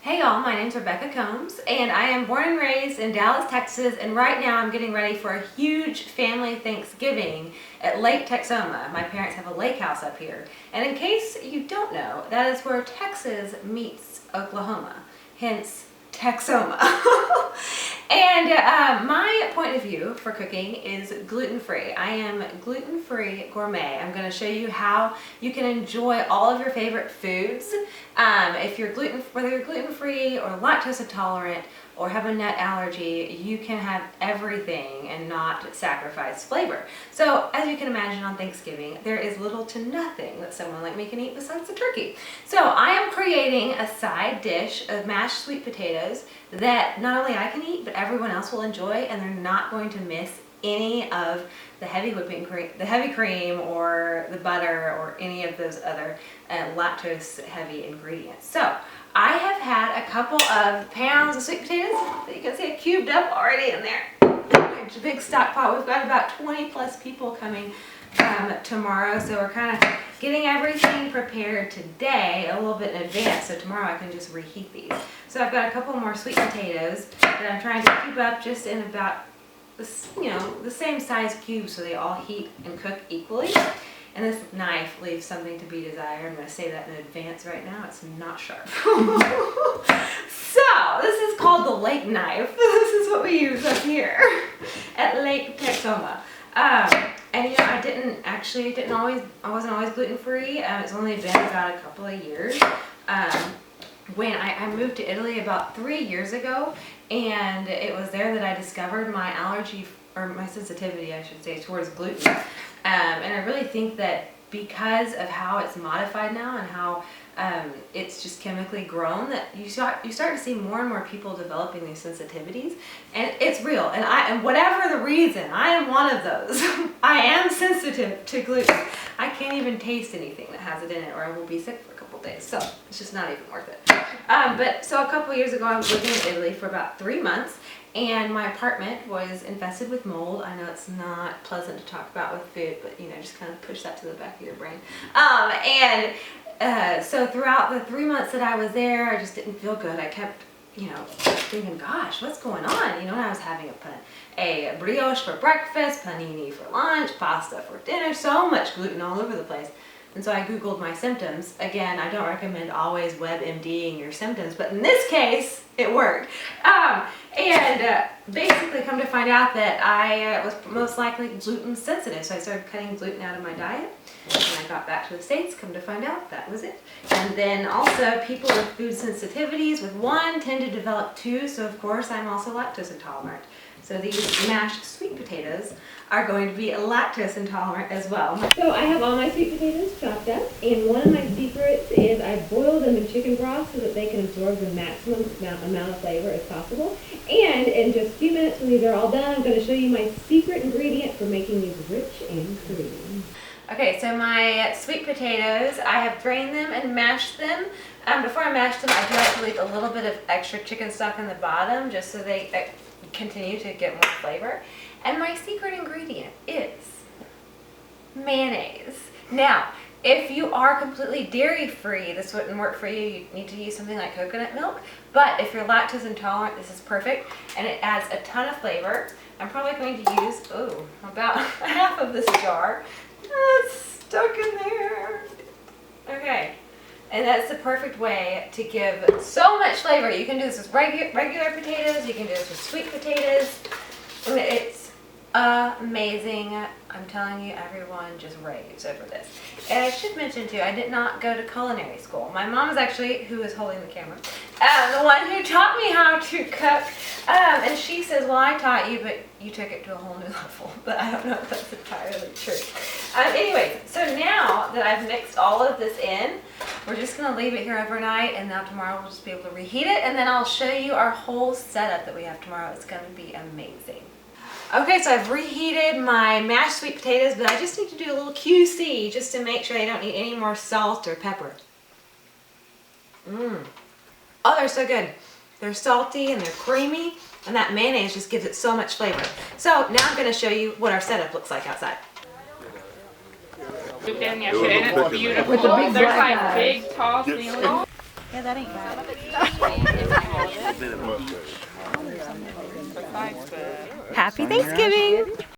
Hey y'all, my name's Rebecca Combs and I am born and raised in Dallas, Texas, and right now I'm getting ready for a huge family Thanksgiving at Lake Texoma. My parents have a lake house up here. And in case you don't know, that is where Texas meets Oklahoma, hence Texoma. And my point of view for cooking is gluten-free. I am gluten-free gourmet. I'm going to show you how you can enjoy all of your favorite foods. If you're whether you're gluten-free or lactose intolerant or have a nut allergy, you can have everything and not sacrifice flavor. So as you can imagine, on Thanksgiving, there is little to nothing that someone like me can eat besides the turkey. So I am creating a side dish of mashed sweet potatoes that not only I can eat, but everyone else will enjoy, and they're not going to miss any of the heavy whipping cream, the heavy cream, or the butter, or any of those other lactose heavy ingredients. So I have had a couple of pounds of sweet potatoes that you can see cubed up already in there. It's a big stock pot. We've got about 20 plus people coming tomorrow, so we're kind of getting everything prepared today a little bit in advance, so tomorrow I can just reheat these. So I've got a couple more sweet potatoes that I'm trying to keep up just in about the same size cubes so they all heat and cook equally. And this knife leaves something to be desired. I'm going to say that in advance right now. It's not sharp. So this is called the lake knife. This is what we use up here at Lake Texoma. And you know, I wasn't always gluten-free. It's only been about a couple of years. When I moved to Italy about 3 years ago, and it was there that I discovered my allergy, or my sensitivity, I should say, towards gluten. And I really think that because of how it's modified now and how it's just chemically grown, that you start to see more and more people developing these sensitivities, and it's real. And whatever the reason, I am one of those. I am sensitive to gluten. I can't even taste anything that has it in it, or I will be sick for a couple days. So it's just not even worth it. But so a couple years ago, I was living in Italy for about 3 months. And my apartment was infested with mold. I know it's not pleasant to talk about with food, but you know, just kind of push that to the back of your brain. So throughout the 3 months that I was there, I just didn't feel good. I kept, thinking, gosh, what's going on? And I was having a brioche for breakfast, panini for lunch, pasta for dinner, so much gluten all over the place. And so I Googled my symptoms. Again, I don't recommend always WebMDing your symptoms, but in this case, it worked. Basically come to find out that I was most likely gluten sensitive. So I started cutting gluten out of my diet. When I got back to the States, come to find out that was it. And then also people with food sensitivities with one tend to develop two. So of course I'm also lactose intolerant. So these mashed sweet potatoes are going to be lactose intolerant as well. So I have all my sweet potatoes chopped up, and one of my secrets is I boil them in chicken broth so that they can absorb the maximum amount of flavor as possible. And in just a few minutes when these are all done, I'm going to show you my secret ingredient for making these rich and creamy. Okay, so my sweet potatoes, I have drained them and mashed them. Before I mash them, I do like to leave a little bit of extra chicken stock in the bottom just so they continue to get more flavor. And my secret ingredient is mayonnaise. Now, if you are completely dairy free, this wouldn't work for you. You need to use something like coconut milk. But if you're lactose intolerant, this is perfect, and it adds a ton of flavor. I'm probably going to use about half of this jar. It's stuck in there. Okay. And that's the perfect way to give so much flavor. You can do this with regular potatoes. You can do this with sweet potatoes. It's amazing. I'm telling you, everyone just raves over this. And I should mention too, I did not go to culinary school. My mom is actually, who is holding the camera, the one who taught me how to cook. And she says, well, I taught you, but you took it to a whole new level. But I don't know if that's entirely true. Anyway, so now that I've mixed all of this in, we're just going to leave it here overnight, and now tomorrow we'll just be able to reheat it, and then I'll show you our whole setup that we have tomorrow. It's going to be amazing. Okay, so I've reheated my mashed sweet potatoes, but I just need to do a little QC just to make sure they don't need any more salt or pepper. Oh, they're so good. They're salty and they're creamy, and that mayonnaise just gives it so much flavor. So now I'm going to show you what our setup looks like outside. Look down yesterday, and it's beautiful. With the big, there's like big, tall ceilings. Yeah, that ain't bad. Happy Thanksgiving!